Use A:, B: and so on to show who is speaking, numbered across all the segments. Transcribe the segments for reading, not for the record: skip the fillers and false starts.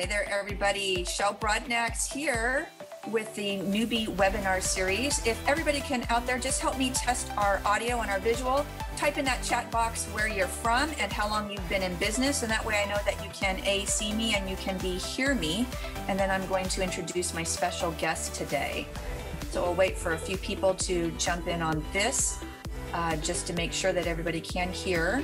A: there, everybody. Shell Brodnax here with the Newbie Webinar series. If everybody can out there, just help me test our audio and our visual. Type in that chat box where you're from and how long you've been in business. And that way I know that you can A, see me, and you can B, hear me. And then I'm going to introduce my special guest today. So we'll wait for a few people to jump in on this, just to make sure that everybody can hear.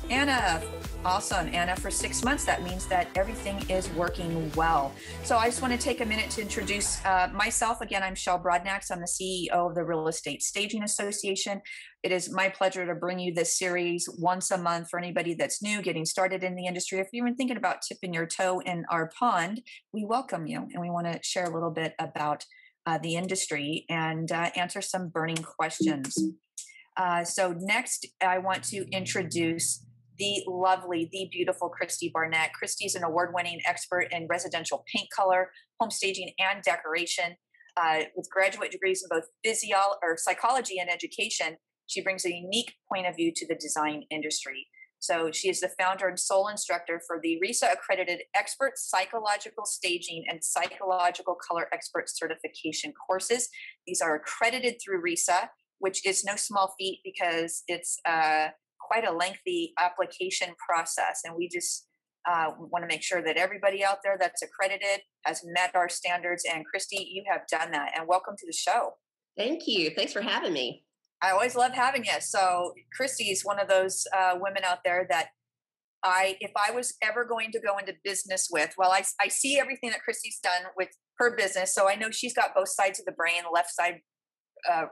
A: Anna. Awesome, Anna, for 6 months. That means that everything is working well. So I just want to take a minute to introduce myself. Again, I'm Shell Brodnax. I'm the CEO of the Real Estate Staging Association. It is my pleasure to bring you this series once a month for anybody that's new, getting started in the industry. If you're even thinking about tipping your toe in our pond, we welcome you. And we want to share a little bit about the industry and answer some burning questions. So next, I want to introduce the lovely, the beautiful Christy Barnett. Christy's an award-winning expert in residential paint color, home staging, and decoration. With graduate degrees in both psychology and education, she brings a unique point of view to the design industry. So she is the founder and sole instructor for the RESA accredited Expert Psychological Staging and Psychological Color Expert Certification courses. These are accredited through RESA, which is no small feat because it's quite a lengthy application process. And we just want to make sure that everybody out there that's accredited has met our standards. And Christy, you have done that. And welcome to the show.
B: Thank you. Thanks for having me.
A: I always love having you. So Christy is one of those women out there that if I was ever going to go into business with, well, I see everything that Christy's done with her business. So I know she's got both sides of the brain, left side,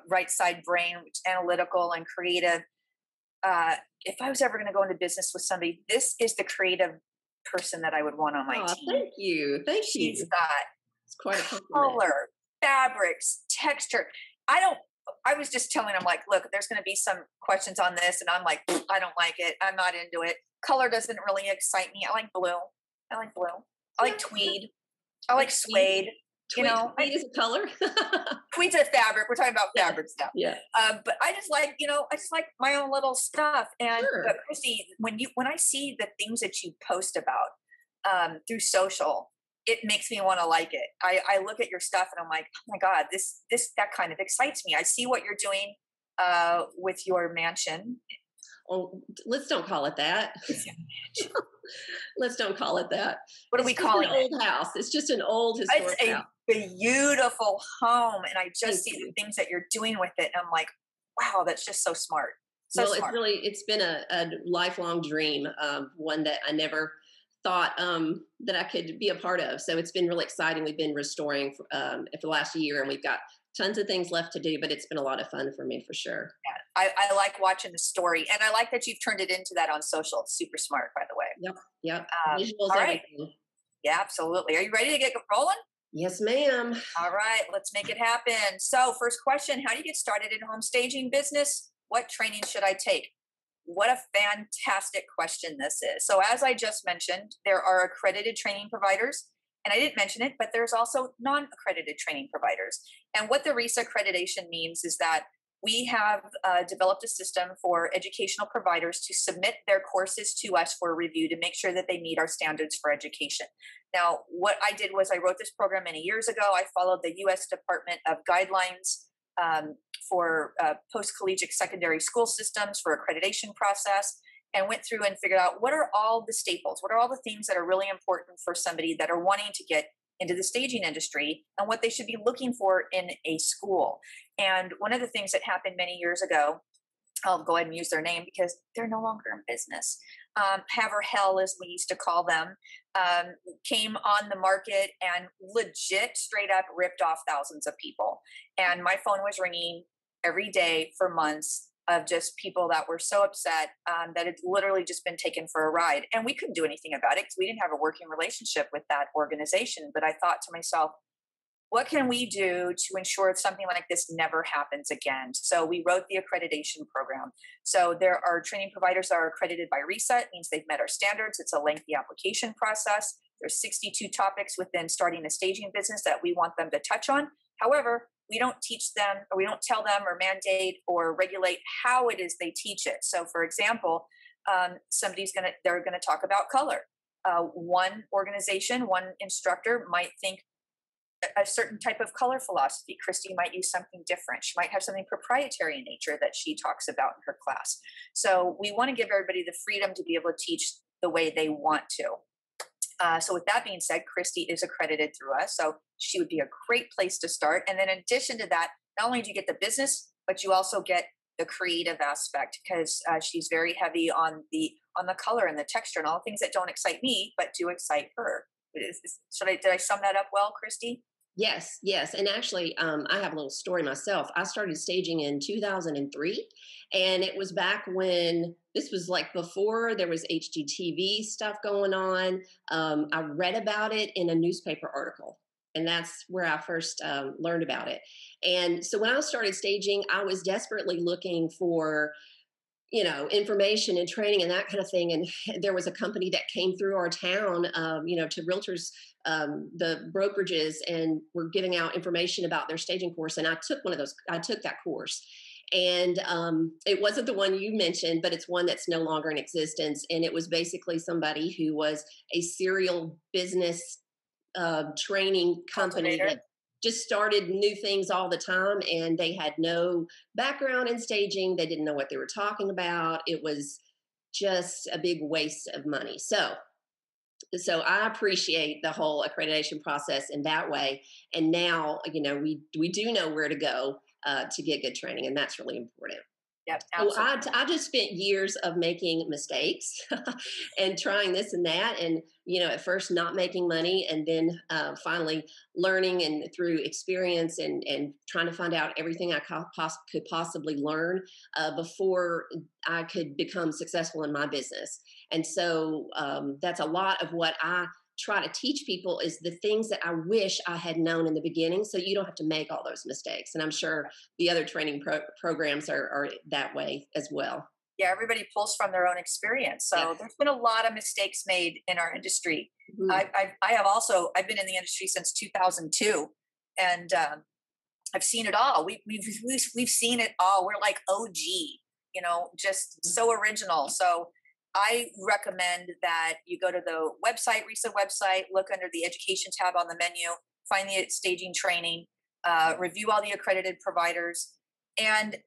A: right side brain, which is analytical and creative. If I was ever going to go into business with somebody, this is the creative person that I would want on my team.
B: Thank you. Thank you.
A: She's got
B: it's quite a compliment.
A: Color, fabrics, texture. I was just telling him, like, look, there's going to be some questions on this. And I'm like, I don't like it. I'm not into it. Color doesn't really excite me. I like blue. I like tweed. I like suede.
B: Tweed is a color.
A: Tweed's a fabric. We're talking about fabric stuff.
B: Yeah.
A: But I just like, I just like my own little stuff. And
B: sure.
A: But Christy, when I see the things that you post about through social, it makes me want to like it. I look at your stuff and I'm like, oh my God, that kind of excites me. I see what you're doing with your mansion.
B: Well, let's don't call it that. Let's don't call it that.
A: What are we calling it?
B: It's an old house. It's just an old historic house.
A: It's a beautiful home. And I just see the things that you're doing with it. And I'm like, wow, that's just so smart. Smart.
B: It's been a lifelong dream, one that I never thought that I could be a part of. So it's been really exciting. We've been restoring for the last year, and we've got tons of things left to do, but it's been a lot of fun for me for sure.
A: Yeah, I like watching the story, and I like that you've turned it into that on social. It's super smart, by the way.
B: Yep.
A: Visuals, everything. Right. Yeah, absolutely. Are you ready to get rolling?
B: Yes, ma'am.
A: All right, let's make it happen. So first question, how do you get started in home staging business? What training should I take? What a fantastic question this is. So as I just mentioned, there are accredited training providers. And I didn't mention it, but there's also non-accredited training providers. And what the RESA accreditation means is that we have developed a system for educational providers to submit their courses to us for review to make sure that they meet our standards for education. Now, what I did was I wrote this program many years ago. I followed the U.S. Department of Guidelines for post-collegiate secondary school systems for accreditation process, and went through and figured out what are all the staples, what are all the things that are really important for somebody that are wanting to get into the staging industry and what they should be looking for in a school. And one of the things that happened many years ago, I'll go ahead and use their name because they're no longer in business. Haver Hell, as we used to call them, came on the market and legit straight up ripped off thousands of people. And my phone was ringing every day for months of just people that were so upset that it's literally just been taken for a ride. And we couldn't do anything about it because we didn't have a working relationship with that organization. But I thought to myself, what can we do to ensure something like this never happens again? So we wrote the accreditation program. So there are training providers that are accredited by RESA. It means they've met our standards. It's a lengthy application process. There's 62 topics within starting a staging business that we want them to touch on. However, we don't teach them, or we don't tell them or mandate or regulate how it is they teach it. So for example, they're going to talk about color. One organization, one instructor might think a certain type of color philosophy. Christy might use something different. She might have something proprietary in nature that she talks about in her class. So we want to give everybody the freedom to be able to teach the way they want to. So with that being said, Christy is accredited through us. So she would be a great place to start. And then in addition to that, not only do you get the business, but you also get the creative aspect, because she's very heavy on the color and the texture and all the things that don't excite me, but do excite her. Did I sum that up well, Christy?
B: Yes, yes. And actually, I have a little story myself. I started staging in 2003, and it was back when this was like before there was HGTV stuff going on. I read about it in a newspaper article, and that's where I first learned about it. And so when I started staging, I was desperately looking for information and training and that kind of thing. And there was a company that came through our town, to realtors, the brokerages, and were giving out information about their staging course. And I took that course. And it wasn't the one you mentioned, but it's one that's no longer in existence. And it was basically somebody who was a serial business training company that just started new things all the time, and they had no background in staging. They didn't know what they were talking about. It was just a big waste of money. So I appreciate the whole accreditation process in that way. And now, we do know where to go to get good training, and that's really important.
A: Yep,
B: so I just spent years of making mistakes and trying this and that. And, at first not making money, and then finally learning, and through experience and trying to find out everything I could possibly learn before I could become successful in my business. And so that's a lot of what I try to teach people, is the things that I wish I had known in the beginning, so you don't have to make all those mistakes. And I'm sure the other training programs are that way as well.
A: Yeah, everybody pulls from their own experience. So There's been a lot of mistakes made in our industry. Mm-hmm. I've been in the industry since 2002, and I've seen it all. We've seen it all. We're like OG, just so original. So I recommend that you go to the website, RESA website, look under the education tab on the menu, find the staging training, review all the accredited providers, and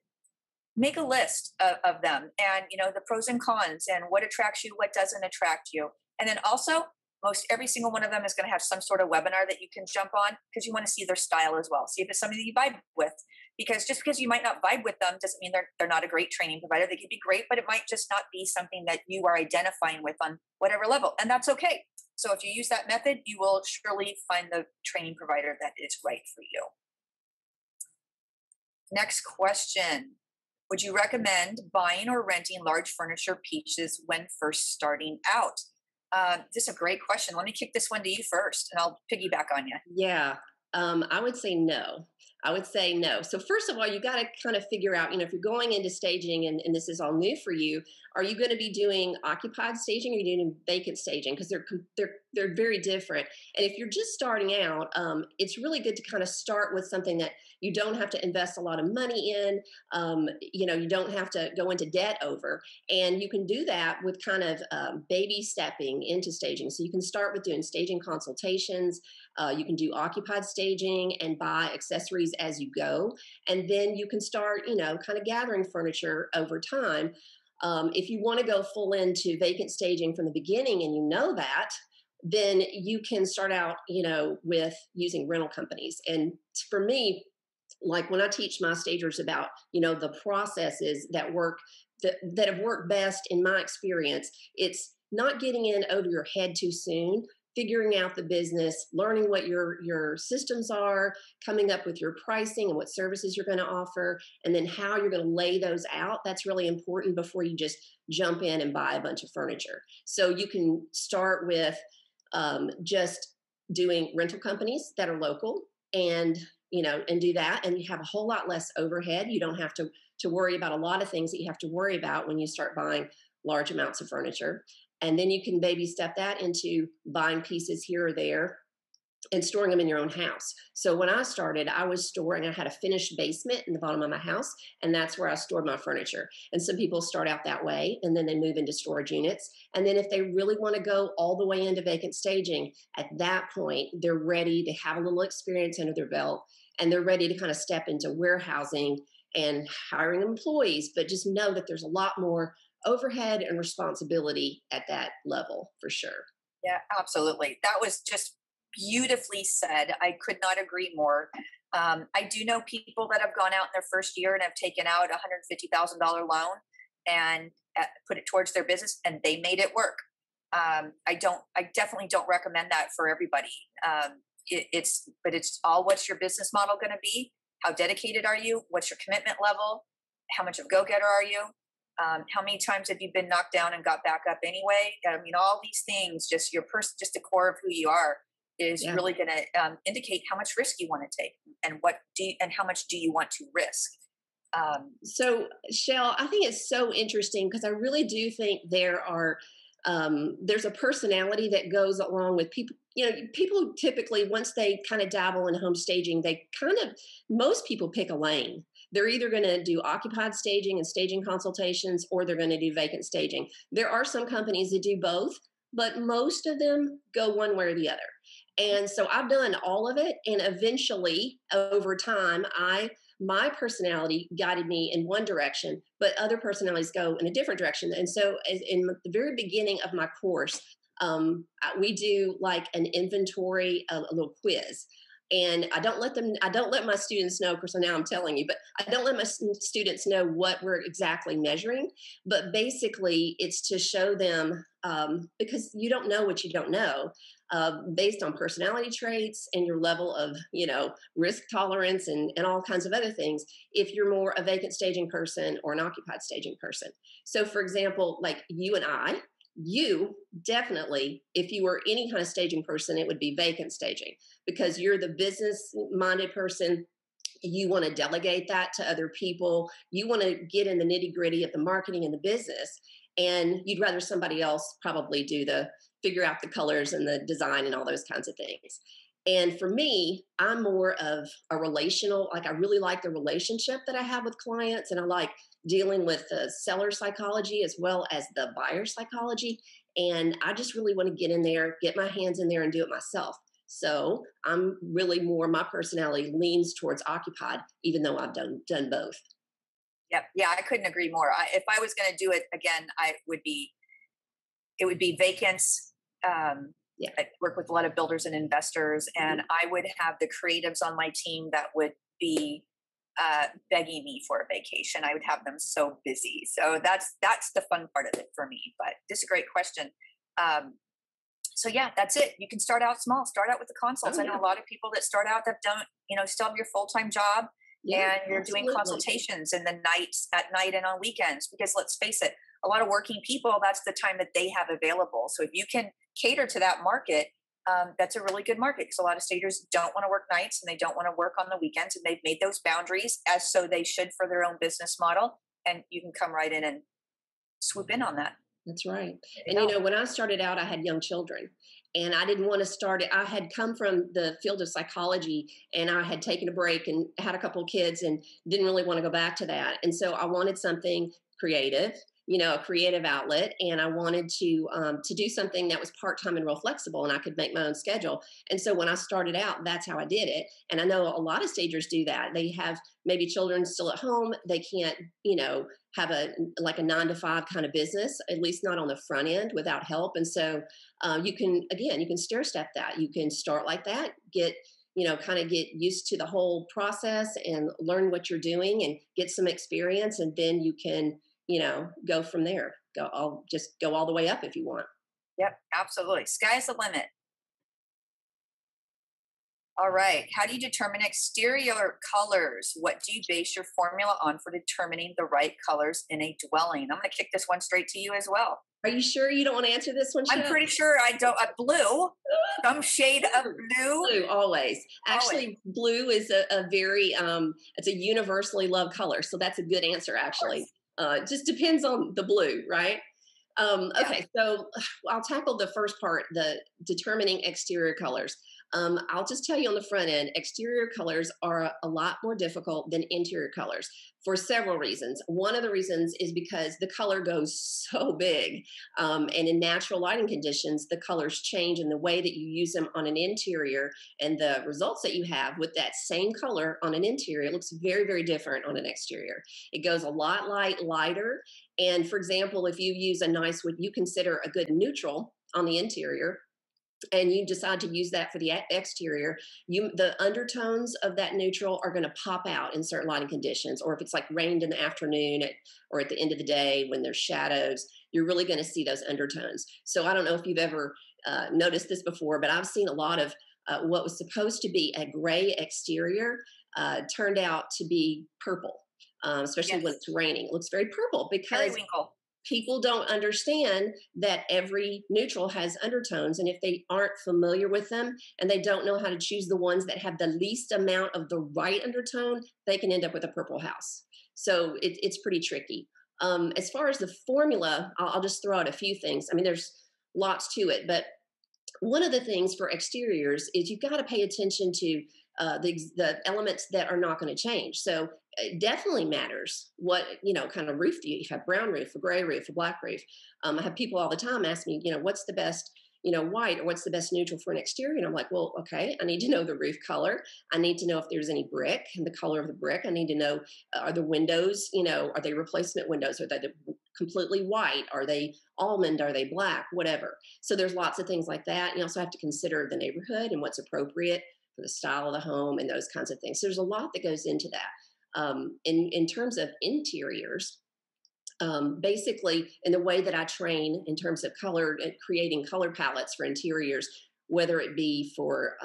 A: make a list of them, and the pros and cons, and what attracts you, what doesn't attract you. And then also, most every single one of them is going to have some sort of webinar that you can jump on, because you want to see their style as well. See if it's somebody that you vibe with, because just because you might not vibe with them doesn't mean they're not a great training provider. They could be great, but it might just not be something that you are identifying with on whatever level, and that's okay. So if you use that method, you will surely find the training provider that is right for you. Next question. Would you recommend buying or renting large furniture pieces when first starting out? This is a great question. Let me kick this one to you first, and I'll piggyback on you.
B: Yeah, I would say no. So first of all, you got to kind of figure out, if you're going into staging and this is all new for you, are you going to be doing occupied staging, or are you doing vacant staging? Because they're very different. And if you're just starting out, it's really good to kind of start with something that you don't have to invest a lot of money in. You don't have to go into debt over, and you can do that with kind of baby stepping into staging. So you can start with doing staging consultations. You can do occupied staging and buy accessories as you go. And then you can start, kind of gathering furniture over time. If you want to go full into vacant staging from the beginning, and you know that, then you can start out, with using rental companies. And for me, like when I teach my stagers about, the processes that have worked best in my experience, it's not getting in over your head too soon, figuring out the business, learning what your systems are, coming up with your pricing and what services you're going to offer, and then how you're going to lay those out. That's really important before you just jump in and buy a bunch of furniture. So you can start with just doing rental companies that are local, and do that, and you have a whole lot less overhead. You don't have to worry about a lot of things that you have to worry about when you start buying large amounts of furniture. And then you can baby step that into buying pieces here or there and storing them in your own house. So when I started, I had a finished basement in the bottom of my house, and that's where I stored my furniture. And some people start out that way, and then they move into storage units. And then if they really want to go all the way into vacant staging, at that point, they're ready to have a little experience under their belt, and they're ready to kind of step into warehousing and hiring employees, but just know that there's a lot more overhead and responsibility at that level for sure.
A: Yeah, absolutely. That was just beautifully said. I could not agree more. I do know people that have gone out in their first year and have taken out a $150,000 loan and put it towards their business, and they made it work. I definitely don't recommend that for everybody. But it's all, what's your business model going to be? How dedicated are you? What's your commitment level? How much of a go-getter are you? How many times have you been knocked down and got back up anyway? I mean, all these things, just your person, just the core of who you are is really going to indicate how much risk you want to take and and how much do you want to risk.
B: So, Shell, I think it's so interesting because I really do think there's a personality that goes along with people. You know, people typically, once they kind of dabble in home staging, most people pick a lane. They're either going to do occupied staging and staging consultations, or they're going to do vacant staging. There are some companies that do both, but most of them go one way or the other. And so I've done all of it. And eventually, over time, my personality guided me in one direction, but other personalities go in a different direction. And so in the very beginning of my course, we do like an inventory, a little quiz. And I don't let my students know, of course, now I'm telling you, but I don't let my students know what we're exactly measuring. But basically, it's to show them, because you don't know what you don't know, based on personality traits and your level of, risk tolerance and all kinds of other things, if you're more a vacant staging person or an occupied staging person. So, for example, like you definitely, if you were any kind of staging person, it would be vacant staging because you're the business minded person. You want to delegate that to other people. You want to get in the nitty gritty of the marketing and the business. And you'd rather somebody else probably figure out the colors and the design and all those kinds of things. And for me, I'm more of a relational, like I really like the relationship that I have with clients, and I like dealing with the seller psychology as well as the buyer psychology. And I just really want to get in there, get my hands in there and do it myself. So I'm really my personality leans towards occupied, even though I've done both.
A: Yep. Yeah, I couldn't agree more. If I was going to do it again, it would be vacants. I work with a lot of builders and investors, and I would have the creatives on my team that would be begging me for a vacation. I would have them so busy. So that's the fun part of it for me. But this is a great question. So yeah, that's it. You can start out small. Start out with the consults. I know a lot of people that start out that don't, still have your full-time job, and you're doing consultations in the nights, at night and on weekends. Because let's face it, a lot of working people, that's the time that they have available. So if you can cater to that market, that's a really good market, because a lot of stagers don't want to work nights and they don't want to work on the weekends, and they've made those boundaries, as so they should for their own business model. And you can come right in and swoop in on that.
B: That's right. And when I started out, I had young children, and I didn't want to start it. I had come from the field of psychology, and I had taken a break and had a couple of kids and didn't really want to go back to that. And so I wanted something creative, a creative outlet. And I wanted to do something that was part-time and real flexible, and I could make my own schedule. And so when I started out, that's how I did it. And I know a lot of stagers do that. They have maybe children still at home. They can't, have a 9-to-5 kind of business, at least not on the front end without help. And so you can stair step that. You can start like that, get used to the whole process and learn what you're doing and get some experience. And then you can, go from there. I'll just go all the way up if you want.
A: Yep, absolutely. Sky's the limit. All right. How do you determine exterior colors? What do you base your formula on for determining the right colors in a dwelling? I'm going to kick this one straight to you as well.
B: Are you sure you don't want to answer this one, Shell?
A: I'm pretty sure I don't. Blue, some shade of blue.
B: Blue, always. Actually, blue is a very, it's a universally loved color. So that's a good answer, actually. It just depends on the blue, right? Okay, so I'll tackle the first part, the determining exterior colors. I'll just tell you on the front end, exterior colors are a lot more difficult than interior colors for several reasons. One of the reasons is because the color goes so big. And in natural lighting conditions, the colors change in the way that you use them on an interior, and the results that you have with that same color on an interior looks very, very different on an exterior. It goes a lot lighter. And for example, if you use a nice, what you consider a good neutral on the interior, and you decide to use that for the exterior, the undertones of that neutral are going to pop out in certain lighting conditions. Or if it's like rained in the afternoon or at the end of the day when there's shadows, you're really going to see those undertones. So I don't know if you've ever noticed this before, but I've seen a lot of what was supposed to be a gray exterior turned out to be purple, especially when it's raining. It looks very purple because
A: periwinkle.
B: People don't understand that every neutral has undertones. And if they aren't familiar with them and they don't know how to choose the ones that have the least amount of the right undertone, they can end up with a purple house. So it's pretty tricky. As far as the formula, I'll just throw out a few things. I mean, there's lots to it, but one of the things for exteriors is you've got to pay attention to the elements that are not going to change. So it definitely matters what, kind of roof do you have? Brown roof, a gray roof, a black roof. I have people all the time ask me, what's the best, white, or what's the best neutral for an exterior? And I'm like, well, okay, I need to know the roof color. I need to know if there's any brick and the color of the brick. I need to know, are the windows, are they replacement windows? Are they completely white? Are they almond? Are they black? Whatever. So there's lots of things like that. You also have to consider the neighborhood and what's appropriate for the style of the home and those kinds of things. So there's a lot that goes into that. In terms of interiors, basically in the way that I train in terms of color, creating color palettes for interiors, whether it be for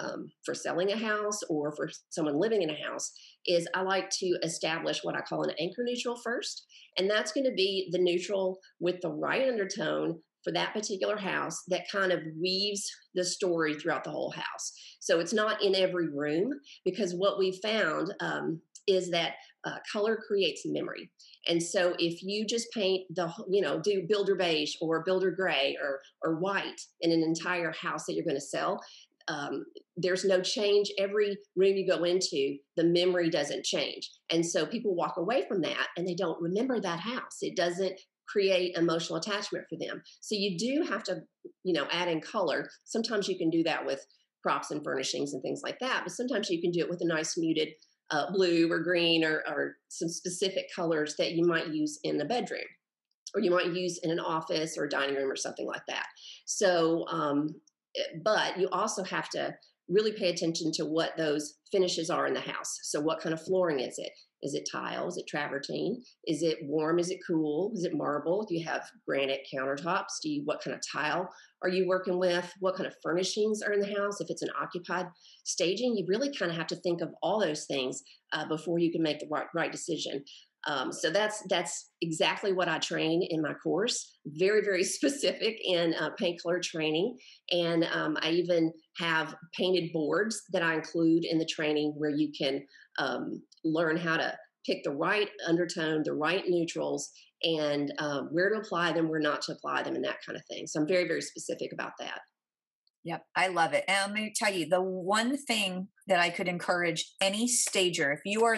B: selling a house or for someone living in a house, is I like to establish what I call an anchor neutral first. And that's going to be the neutral with the right undertone for that particular house that kind of weaves the story throughout the whole house. So it's not in every room, because what we found is that color creates memory. And so if you just paint do builder beige or builder gray or white in an entire house that you're going to sell, there's no change. Every room you go into, the memory doesn't change. And so people walk away from that and they don't remember that house. It doesn't create emotional attachment for them. So you do have to, add in color. Sometimes you can do that with props and furnishings and things like that, but sometimes you can do it with a nice muted blue or green or some specific colors that you might use in the bedroom, or you might use in an office or a dining room or something like that. So, but you also have to really pay attention to what those finishes are in the house. So what kind of flooring is it? Is it tile? Is it travertine? Is it warm? Is it cool? Is it marble? Do you have granite countertops? What kind of tile are you working with? What kind of furnishings are in the house? If it's an occupied staging, you really kind of have to think of all those things before you can make the right decision. So that's exactly what I train in my course. Very, very specific in paint color training. And I even have painted boards that I include in the training where you can learn how to pick the right undertone, the right neutrals, and where to apply them, where not to apply them, and that kind of thing. So I'm very, very specific about that.
A: Yep, I love it. And let me tell you, the one thing that I could encourage any stager, if you are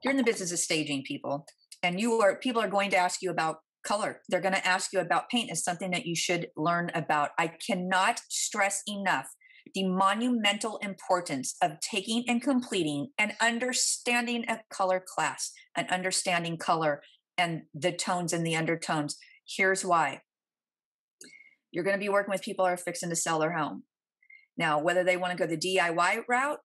A: you're in the business of staging people, and people are going to ask you about color. They're going to ask you about paint. Is something that you should learn about. I cannot stress enough the monumental importance of taking and completing and understanding a color class and understanding color and the tones and the undertones. Here's why. You're going to be working with people who are fixing to sell their home. Now, whether they want to go the DIY route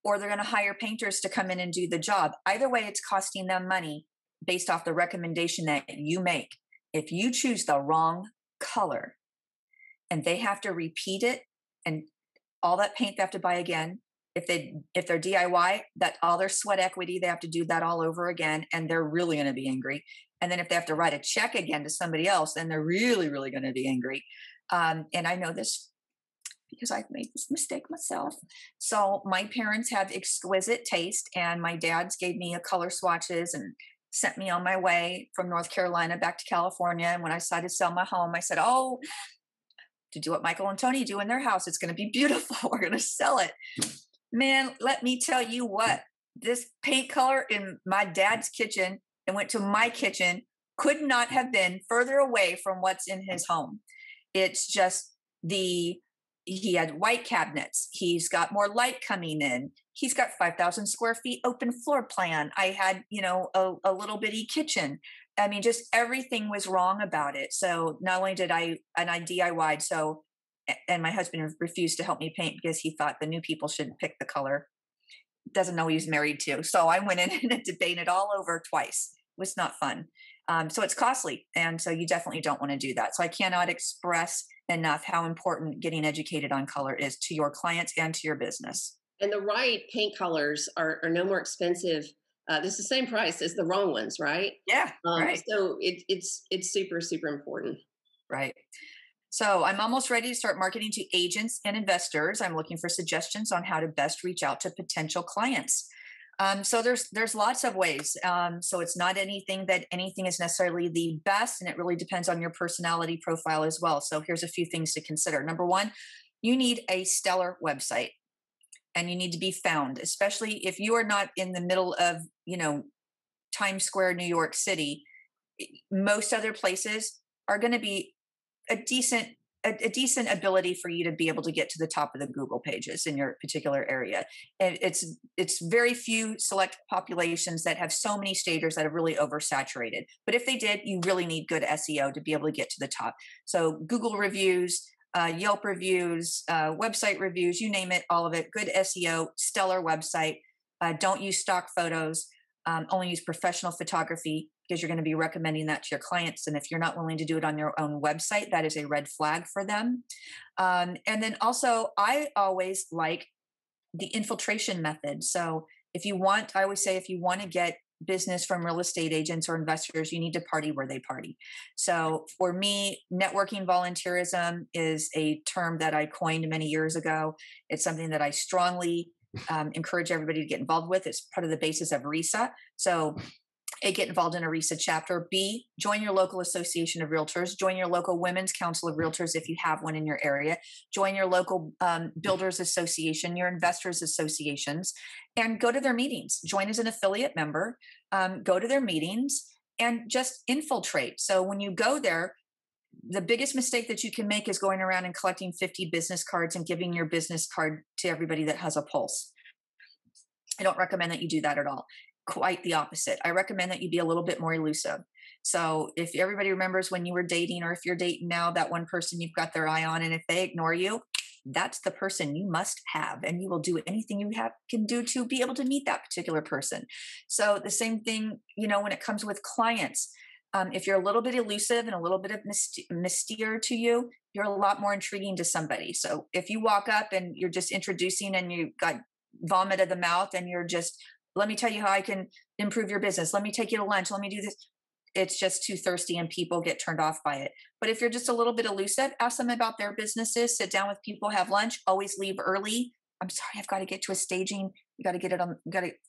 A: or they're going to hire painters to come in and do the job, either way, it's costing them money based off the recommendation that you make. If you choose the wrong color and they have to repeat it and all that paint they have to buy again, if they're DIY, that all their sweat equity, they have to do that all over again, and they're really going to be angry. And then if they have to write a check again to somebody else, then they're really, really going to be angry. And I know this because I've made this mistake myself. So my parents have exquisite taste, and my dad's gave me a color swatches and sent me on my way from North Carolina back to California. And when I decided to sell my home, I said, oh, to do what Michael and Tony do in their house. It's going to be beautiful. We're going to sell it. Man, let me tell you what, this paint color in my dad's kitchen and went to my kitchen could not have been further away from what's in his home. It's just he had white cabinets. He's got more light coming in. He's got 5,000 square feet open floor plan. I had, a little bitty kitchen. I mean, just everything was wrong about it. So not only did I DIY'd, and my husband refused to help me paint because he thought the new people shouldn't pick the color. Doesn't know he's married to. So I went in and had to paint it all over twice. It was not fun. So it's costly. And so you definitely don't want to do that. So I cannot express enough how important getting educated on color is to your clients and to your business.
B: And the right paint colors are no more expensive. It's the same price as the wrong ones, right?
A: Yeah. Right.
B: So it's super, super important.
A: Right. So I'm almost ready to start marketing to agents and investors. I'm looking for suggestions on how to best reach out to potential clients. So there's lots of ways. So it's not anything is necessarily the best, and it really depends on your personality profile as well. So here's a few things to consider. Number one, you need a stellar website, and you need to be found, especially if you are not in the middle of, Times Square, New York City. Most other places are going to be a decent ability for you to be able to get to the top of the Google pages in your particular area. And it's very few select populations that have so many stagers that are really oversaturated. But if they did, you really need good SEO to be able to get to the top. So Google reviews, Yelp reviews, website reviews, you name it, all of it. Good SEO, stellar website. Don't use stock photos. Only use professional photography, because you're going to be recommending that to your clients. And if you're not willing to do it on your own website, that is a red flag for them. And then also, I always like the infiltration method. So I always say, if you want to get business from real estate agents or investors, you need to party where they party. So for me, networking volunteerism is a term that I coined many years ago. It's something that I strongly encourage everybody to get involved with. It's part of the basis of RESA. So A, get involved in a RESA chapter. B, join your local association of realtors. Join your local women's council of realtors if you have one in your area. Join your local builders association, your investors associations, and go to their meetings. Join as an affiliate member. Go to their meetings and just infiltrate. So when you go there, the biggest mistake that you can make is going around and collecting 50 business cards and giving your business card to everybody that has a pulse. I don't recommend that you do that at all. Quite the opposite. I recommend that you be a little bit more elusive. So if everybody remembers when you were dating, or if you're dating now, that one person you've got their eye on, and if they ignore you, that's the person you must have, and you will do anything you can do to be able to meet that particular person. So the same thing, when it comes with clients, if you're a little bit elusive and a little bit of mystere to you, you're a lot more intriguing to somebody. So if you walk up and you're just introducing and you got vomit of the mouth and you're just, let me tell you how I can improve your business. Let me take you to lunch. Let me do this. It's just too thirsty and people get turned off by it. But if you're just a little bit elusive, ask them about their businesses, sit down with people, have lunch, always leave early. I'm sorry, I've got to get to a staging. You got to get it on,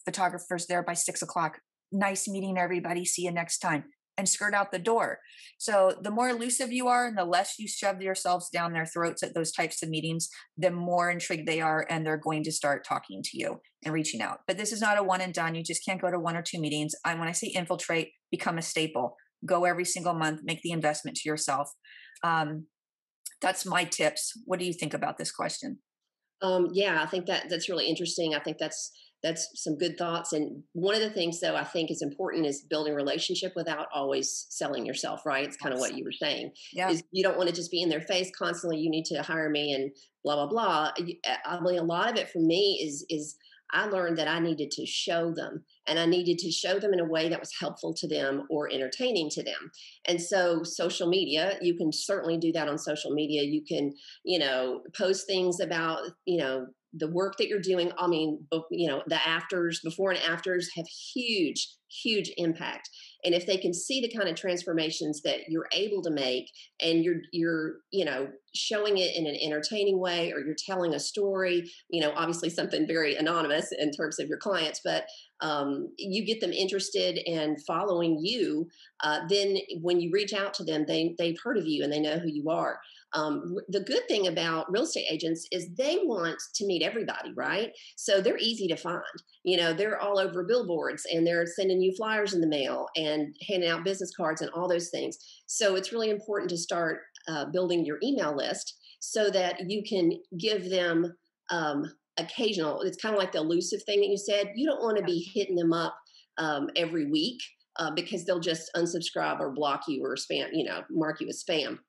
A: photographers there by 6:00. Nice meeting everybody. See you next time. And skirt out the door. So the more elusive you are and the less you shove yourselves down their throats at those types of meetings, the more intrigued they are, and they're going to start talking to you and reaching out. But this is not a one and done. You just can't go to 1 or 2 meetings. When I say infiltrate, become a staple. Go every single month, make the investment to yourself. That's my tips. What do you think about this question?
B: Yeah, I think that's really interesting. I think that's some good thoughts. And one of the things, though, I think is important is building a relationship without always selling yourself, right? It's kind of what you were saying.
A: Yeah.
B: Is you don't want to just be in their face constantly. You need to hire me and blah, blah, blah. I mean, a lot of it for me is I learned that I needed to show them, and I needed to show them in a way that was helpful to them or entertaining to them. And so social media, you can certainly do that on social media. You can, post things about, the work that you're doing. I mean, the afters, before and afters have huge huge impact. And if they can see the kind of transformations that you're able to make, and you're showing it in an entertaining way, or you're telling a story, obviously something very anonymous in terms of your clients, but you get them interested and following you, then when you reach out to them, they've heard of you and they know who you are. The good thing about real estate agents is they want to meet everybody, right? So they're easy to find. They're all over billboards, and they're sending you flyers in the mail and handing out business cards and all those things. So it's really important to start building your email list so that you can give them occasional. It's kind of like the elusive thing that you said. You don't want to be hitting them up every week because they'll just unsubscribe or block you or spam, mark you as spam.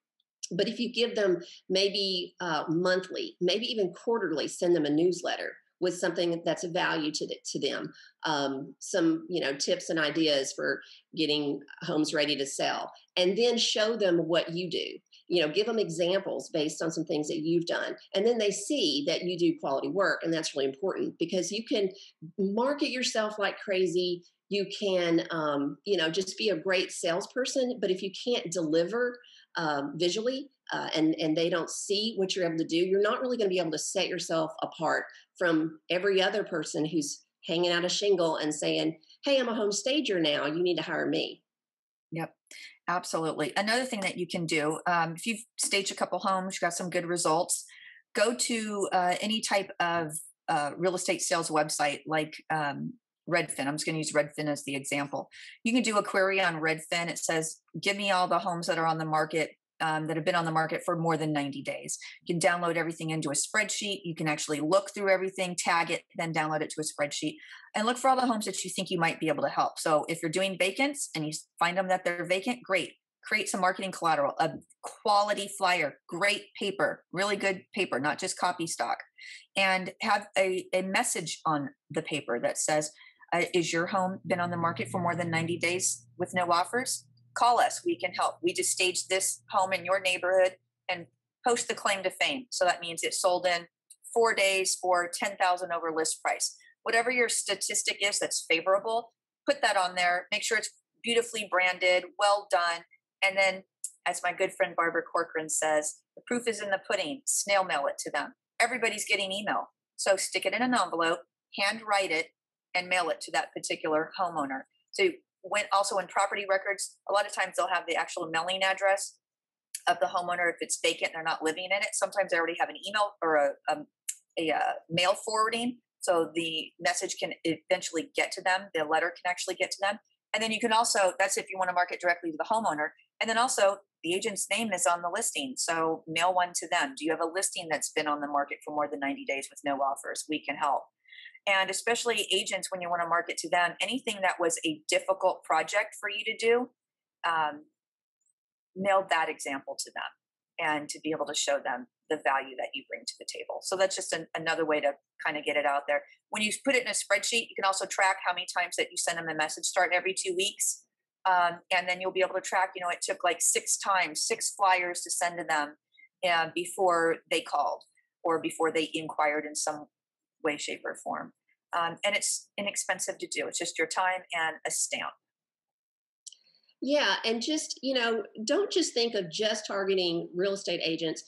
B: But if you give them maybe monthly, maybe even quarterly, send them a newsletter with something that's of value to them, some tips and ideas for getting homes ready to sell, and then show them what you do. Give them examples based on some things that you've done, and then they see that you do quality work, and that's really important because you can market yourself like crazy. You can, just be a great salesperson, but if you can't deliver visually and they don't see what you're able to do, you're not really going to be able to set yourself apart from every other person who's hanging out a shingle and saying, hey, I'm a home stager now, you need to hire me.
A: Yep, absolutely. Another thing that you can do, if you've staged a couple homes, you got some good results, go to any type of real estate sales website like Redfin. I'm just going to use Redfin as the example. You can do a query on Redfin. It says, give me all the homes that are on the market, that have been on the market for more than 90 days. You can download everything into a spreadsheet. You can actually look through everything, tag it, then download it to a spreadsheet, and look for all the homes that you think you might be able to help. So if you're doing vacants and you find them that they're vacant, great. Create some marketing collateral, a quality flyer, great paper, really good paper, not just copy stock, and have a message on the paper that says, is your home been on the market for more than 90 days with no offers? Call us. We can help. We just staged this home in your neighborhood, and post the claim to fame. So that means it sold in 4 days for 10,000 over list price. Whatever your statistic is that's favorable, put that on there. Make sure it's beautifully branded, well done. And then, as my good friend Barbara Corcoran says, the proof is in the pudding. Snail mail it to them. Everybody's getting email. So stick it in an envelope, hand write it, and mail it to that particular homeowner. So also in property records, a lot of times they'll have the actual mailing address of the homeowner if it's vacant and they're not living in it. Sometimes they already have an email or a mail forwarding, so the message can eventually get to them. The letter can actually get to them. And then you can also, that's if you want to market directly to the homeowner. And then also the agent's name is on the listing, so mail one to them. Do you have a listing that's been on the market for more than 90 days with no offers? We can help. And especially agents, when you want to market to them, anything that was a difficult project for you to do, mail that example to them, and to be able to show them the value that you bring to the table. So that's just another way to kind of get it out there. When you put it in a spreadsheet, you can also track how many times that you send them a message, start every 2 weeks. And then you'll be able to track, it took like 6 flyers to send to them before they called or before they inquired in some way, shape, or form. And it's inexpensive to do. It's just your time and a stamp.
B: Yeah. And just, don't just think of just targeting real estate agents.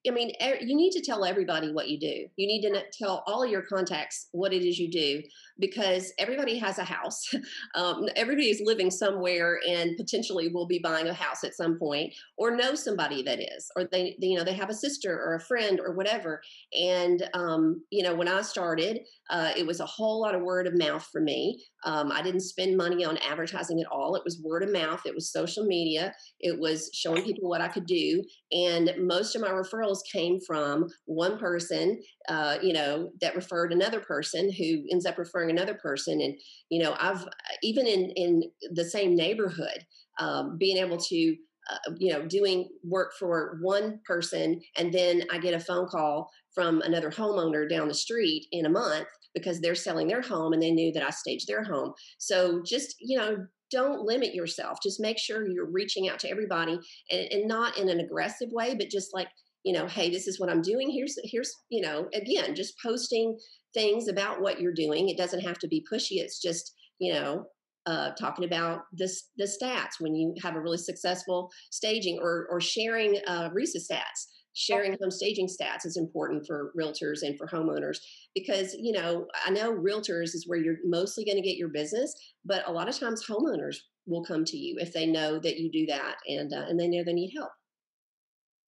B: I mean, you need to tell everybody what you do. You need to tell all of your contacts what it is you do, because everybody has a house. Everybody is living somewhere and potentially will be buying a house at some point, or know somebody that is, or they have a sister or a friend or whatever. And, when I started, it was a whole lot of word of mouth for me. I didn't spend money on advertising at all. It was word of mouth. It was social media. It was showing people what I could do. And most of my referrals came from one person, that referred another person who ends up referring another person. And, I've even in the same neighborhood, being able to, doing work for one person, and then I get a phone call from another homeowner down the street in a month because they're selling their home and they knew that I staged their home. So just, don't limit yourself. Just make sure you're reaching out to everybody, and not in an aggressive way, but just like, hey, this is what I'm doing. Here's, again, just posting things about what you're doing. It doesn't have to be pushy. It's just, talking about the stats when you have a really successful staging, or sharing RESA stats. Sharing home staging stats is important for realtors and for homeowners, because, I know realtors is where you're mostly going to get your business, but a lot of times homeowners will come to you if they know that you do that, and they know they need help.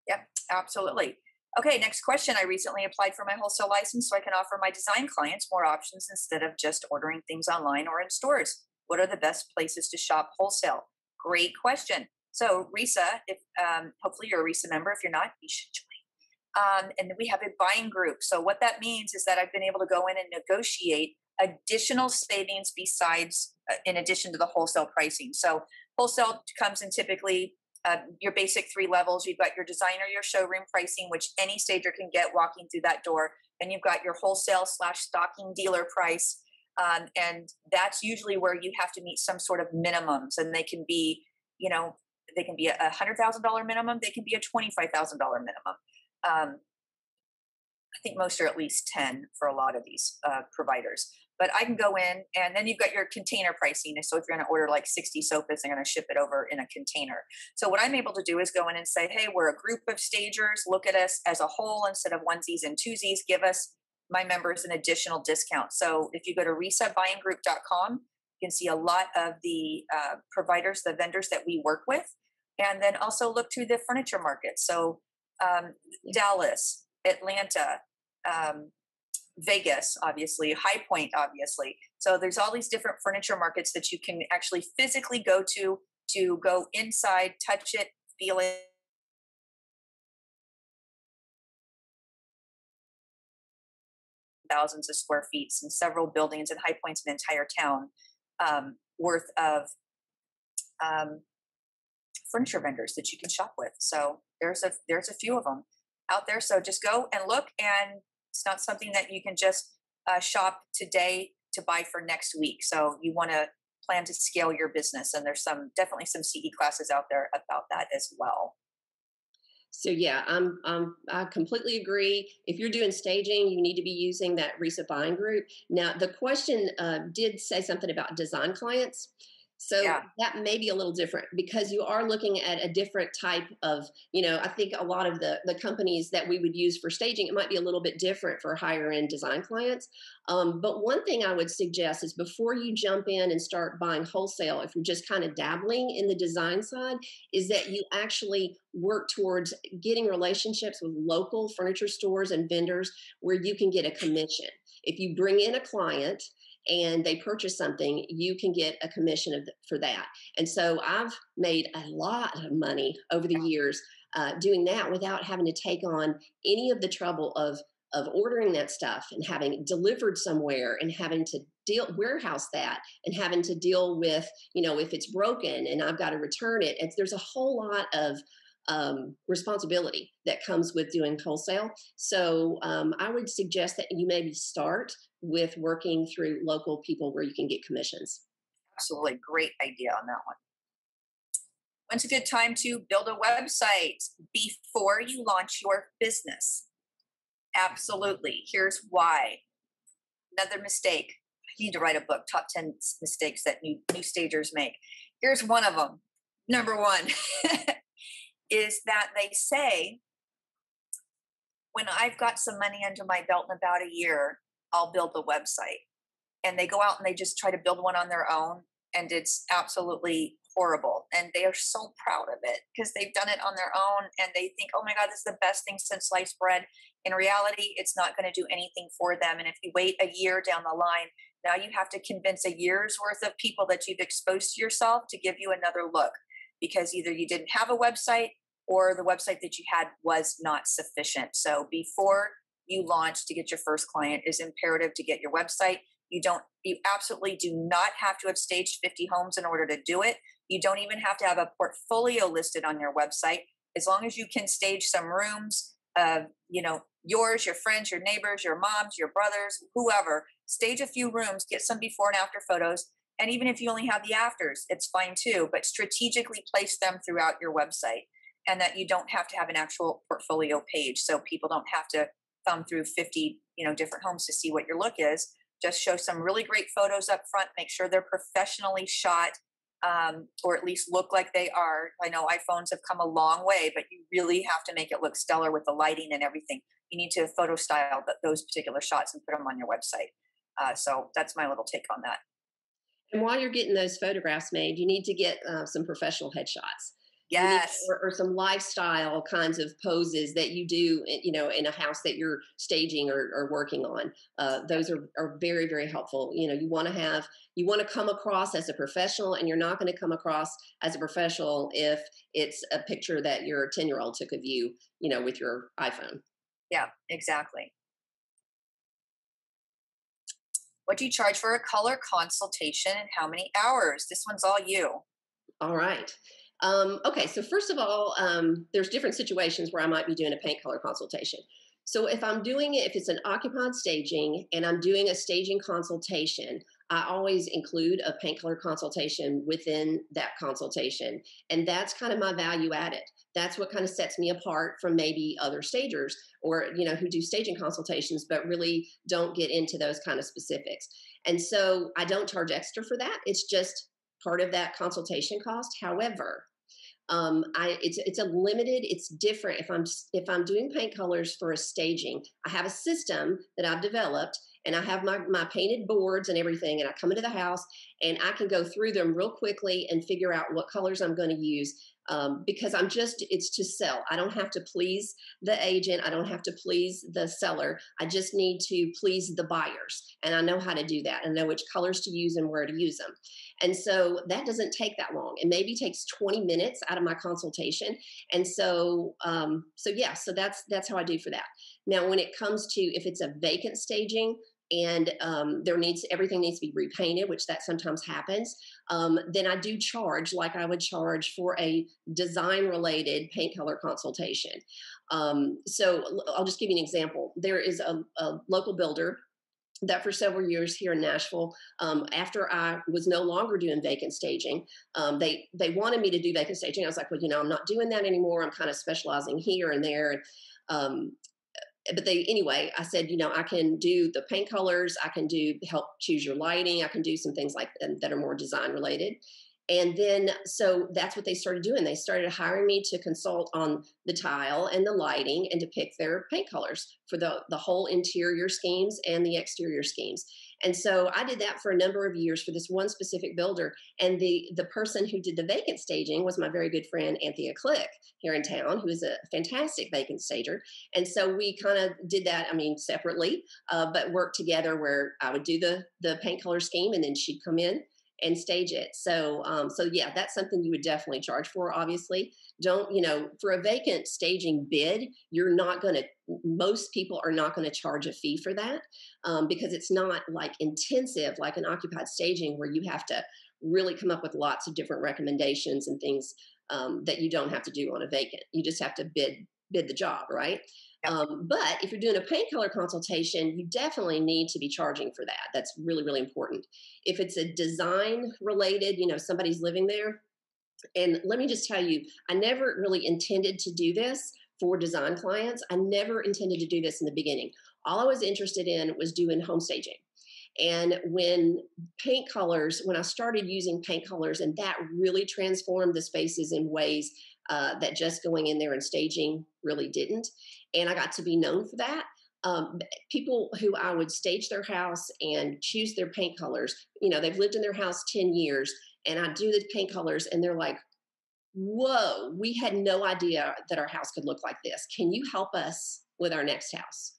A: Yep, absolutely. Okay, next question. I recently applied for my wholesale license so I can offer my design clients more options instead of just ordering things online or in stores. What are the best places to shop wholesale? Great question. So RESA, if hopefully you're a RESA member. If you're not, you should join. And we have a buying group. So what that means is that I've been able to go in and negotiate additional savings besides, in addition to the wholesale pricing. So wholesale comes in typically your basic three levels. You've got your designer, your showroom pricing, which any stager can get walking through that door. Then you've got your wholesale / stocking dealer price. And that's usually where you have to meet some sort of minimums. And they can be, they can be a $100,000 minimum. They can be a $25,000 minimum. I think most are at least 10 for a lot of these providers. But I can go in, and then you've got your container pricing. So if you're going to order like 60 sofas, they're going to ship it over in a container. So what I'm able to do is go in and say, hey, we're a group of stagers. Look at us as a whole instead of onesies and twosies. Give us, my members, an additional discount. So if you go to resabuyinggroup.com, you can see a lot of the providers, the vendors that we work with, and then also look to the furniture market. So Dallas, Atlanta, Vegas, obviously, High Point, obviously. So there's all these different furniture markets that you can actually physically go to go inside, touch it, feel it. Thousands of square feet and several buildings, and High Point's an entire town worth of furniture vendors that you can shop with. So there's a few of them out there. So just go and look, and it's not something that you can just shop today to buy for next week. So you want to plan to scale your business, and there's definitely some CE classes out there about that as well.
B: So yeah, I completely agree. If you're doing staging, you need to be using that RESA buying group. Now, the question did say something about design clients. So that may be a little different, because you are looking at a different type of, I think a lot of the companies that we would use for staging, it might be a little bit different for higher end design clients. But one thing I would suggest is, before you jump in and start buying wholesale, if you're just kind of dabbling in the design side, is that you actually work towards getting relationships with local furniture stores and vendors where you can get a commission. If you bring in a client and they purchase something, you can get a commission for that. And so I've made a lot of money over the years doing that, without having to take on any of the trouble of ordering that stuff and having it delivered somewhere, and having to warehouse that, and having to deal with, if it's broken and I've got to return it. There's a whole lot of responsibility that comes with doing wholesale. So I would suggest that you maybe start with working through local people where you can get commissions.
A: Absolutely. Great idea on that one. When's a good time to build a website? Before you launch your business. Absolutely. Here's why. Another mistake. I need to write a book, top 10 mistakes that new stagers make. Here's one of them. Number one is that they say, when I've got some money under my belt in about a year, I'll build a website. And they go out and they just try to build one on their own. And it's absolutely horrible. And they are so proud of it because they've done it on their own. And they think, oh my God, this is the best thing since sliced bread. In reality, it's not going to do anything for them. And if you wait a year down the line, now you have to convince a year's worth of people that you've exposed to yourself to give you another look, because either you didn't have a website or the website that you had was not sufficient. So before you launch to get your first client, is imperative to get your website. You absolutely do not have to have staged 50 homes in order to do it. You don't even have to have a portfolio listed on your website. As long as you can stage some rooms, yours, your friends, your neighbors, your moms, your brothers, whoever, stage a few rooms, get some before and after photos. And even if you only have the afters, it's fine too, but strategically place them throughout your website, and that you don't have to have an actual portfolio page. So people don't have to thumb through 50, different homes to see what your look is. Just show some really great photos up front. Make sure they're professionally shot, or at least look like they are. I know iPhones have come a long way, but you really have to make it look stellar with the lighting and everything. You need to photo style those particular shots and put them on your website. So that's my little take on that.
B: And while you're getting those photographs made, you need to get some professional headshots.
A: Yes.
B: Or some lifestyle kinds of poses that you do, in a house that you're staging or working on. Those are very, very helpful. You want to come across as a professional, and you're not going to come across as a professional if it's a picture that your 10-year-old took of you, with your iPhone.
A: Yeah, exactly. What do you charge for a color consultation and how many hours? This one's all you.
B: All right. Okay, so first of all, there's different situations where I might be doing a paint color consultation. So if it's an occupied staging and I'm doing a staging consultation, I always include a paint color consultation within that consultation. And that's kind of my value added. That's what kind of sets me apart from maybe other stagers or, who do staging consultations, but really don't get into those kind of specifics. And so I don't charge extra for that. It's just part of that consultation cost. However, it's a limited. It's different if I'm doing paint colors for a staging. I have a system that I've developed, and I have my painted boards and everything. And I come into the house, and I can go through them real quickly and figure out what colors I'm going to use. Because it's to sell. I don't have to please the agent. I don't have to please the seller. I just need to please the buyers. And I know how to do that. I know which colors to use and where to use them. And so that doesn't take that long. It maybe takes 20 minutes out of my consultation. And so that's how I do for that. Now, when it comes to if it's a vacant staging, and everything needs to be repainted, which that sometimes happens, then I do charge like I would charge for a design related paint color consultation. So I'll just give you an example. There is a local builder that for several years here in Nashville, after I was no longer doing vacant staging, they wanted me to do vacant staging. I was like, well, I'm not doing that anymore. I'm kind of specializing here and there. But I said, I can do the paint colors. I can help choose your lighting. I can do some things like that are more design related. And then, so that's what they started doing. They started hiring me to consult on the tile and the lighting and to pick their paint colors for the whole interior schemes and the exterior schemes. And so I did that for a number of years for this one specific builder. And the person who did the vacant staging was my very good friend, Anthea Click, here in town, who is a fantastic vacant stager. And so we kind of did that, separately, but worked together where I would do the paint color scheme and then she'd come in and stage it. So yeah, that's something you would definitely charge for. Obviously, for a vacant staging bid, most people are not going to charge a fee for that, because it's not like intensive, like an occupied staging where you have to really come up with lots of different recommendations and things, that you don't have to do on a vacant. You just have to bid the job, right? But if you're doing a paint color consultation, you definitely need to be charging for that. That's really, really important. If it's a design related, somebody's living there. And let me just tell you, I never really intended to do this for design clients. I never intended to do this in the beginning. All I was interested in was doing home staging. And when I started using paint colors, and that really transformed the spaces in ways that just going in there and staging really didn't. And I got to be known for that. People who I would stage their house and choose their paint colors, they've lived in their house 10 years, and I do the paint colors, and they're like, whoa, we had no idea that our house could look like this. Can you help us with our next house?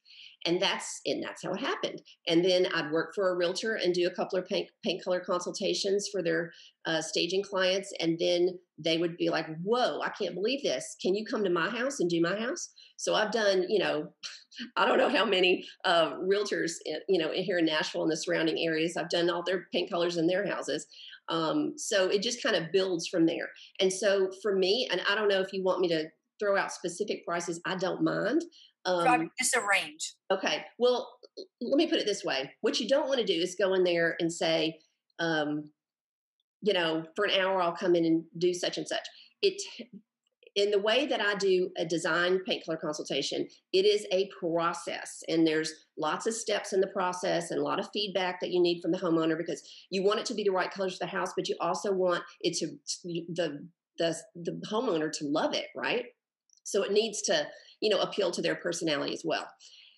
B: And that's how it happened. And then I'd work for a realtor and do a couple of paint color consultations for their staging clients. And then they would be like, whoa, I can't believe this. Can you come to my house and do my house? So I've done, I don't know how many realtors, here in Nashville and the surrounding areas, I've done all their paint colors in their houses. So it just kind of builds from there. And so for me, and I don't know if you want me to throw out specific prices, I don't mind.
A: Just a range.
B: Okay. Well, let me put it this way. What you don't want to do is go in there and say, for an hour, I'll come in and do such and such. in the way that I do a design paint color consultation, it is a process, and there's lots of steps in the process and a lot of feedback that you need from the homeowner, because you want it to be the right colors for the house, but you also want it to the homeowner to love it, right? So it needs to, appeal to their personality as well.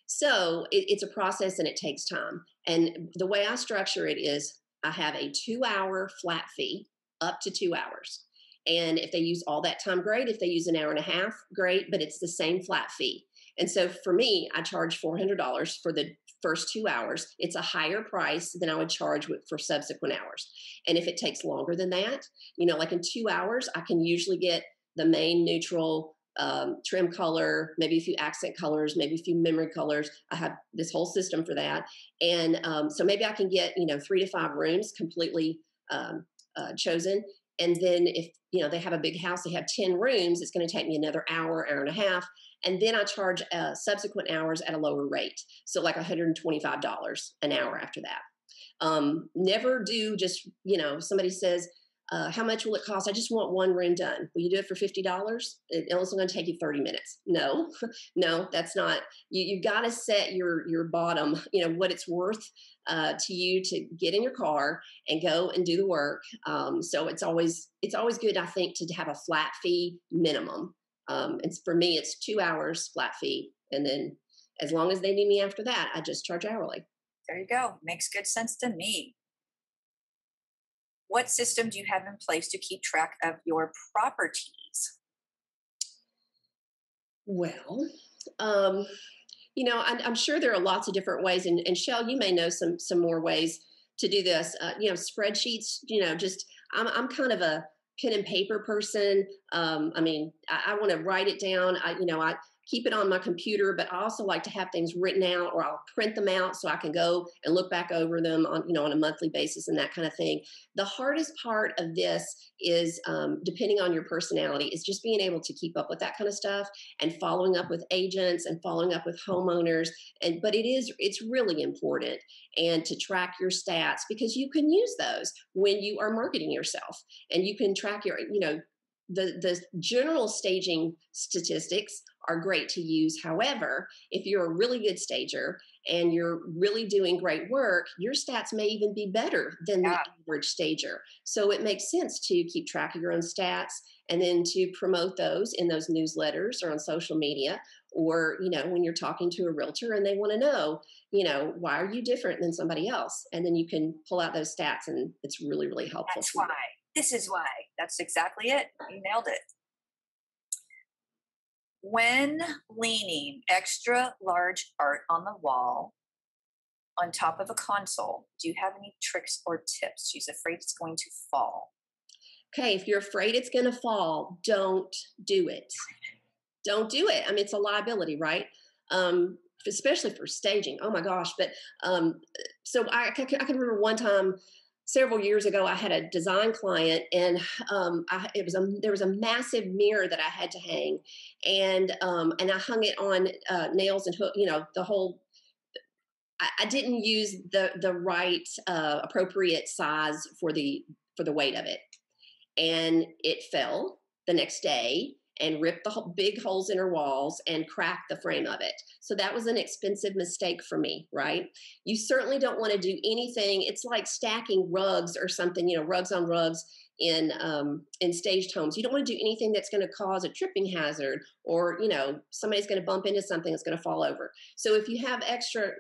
B: So it's a process and it takes time. And the way I structure it is I have a 2-hour flat fee, up to 2 hours. And if they use all that time, great. If they use an hour and a half, great. But it's the same flat fee. And so for me, I charge $400 for the first 2 hours. It's a higher price than I would charge for subsequent hours. And if it takes longer than that, like in 2 hours, I can usually get the main neutral, trim color, maybe a few accent colors, maybe a few memory colors. I have this whole system for that. And so maybe I can get, 3 to 5 rooms completely chosen. And then if, they have a big house, they have 10 rooms, it's going to take me another hour, hour and a half. And then I charge subsequent hours at a lower rate. So like $125 an hour after that. Never do just, somebody says, how much will it cost? I just want 1 room done. Will you do it for $50? It's only going to take you 30 minutes. No, no, that's not. You've got to set your bottom, what it's worth to you to get in your car and go and do the work. So it's always good, I think, to have a flat fee minimum. And for me, it's 2 hours flat fee. And then as long as they need me after that, I just charge hourly.
A: There you go. Makes good sense to me. What system do you have in place to keep track of your properties?
B: Well, I'm sure there are lots of different ways, and Shell, you may know some more ways to do this. Spreadsheets. I'm kind of a pen and paper person. I want to write it down. I keep it on my computer, but I also like to have things written out, or I'll print them out so I can go and look back over them on a monthly basis and that kind of thing. The hardest part of this is, depending on your personality, is just being able to keep up with that kind of stuff and following up with agents and following up with homeowners. But it's really important, and to track your stats, because you can use those when you are marketing yourself, and you can track the general staging statistics are great to use. However, if you're a really good stager and you're really doing great work, your stats may even be better than the average stager. So it makes sense to keep track of your own stats and then to promote those in those newsletters or on social media, or, when you're talking to a realtor and they want to know, why are you different than somebody else? And then you can pull out those stats, and it's really, really helpful.
A: That's why. This is why. That's exactly it. You nailed it. When leaning extra large art on the wall on top of a console, do you have any tricks or tips? She's afraid it's going to fall.
B: Okay, if you're afraid it's going to fall, don't do it. Don't do it. I mean, it's a liability, right? Especially for staging. Oh my gosh. But so I can remember one time several years ago, I had a design client, and there was a massive mirror that I had to hang, and I hung it on nails and hook. The whole. I didn't use the right appropriate size for the weight of it, and it fell the next day and ripped the big holes in her walls and cracked the frame of it. So that was an expensive mistake for me, right? You certainly don't want to do anything. It's like stacking rugs or something, rugs on rugs in staged homes. You don't want to do anything that's going to cause a tripping hazard, or, somebody's going to bump into something that's going to fall over. So if you have extra,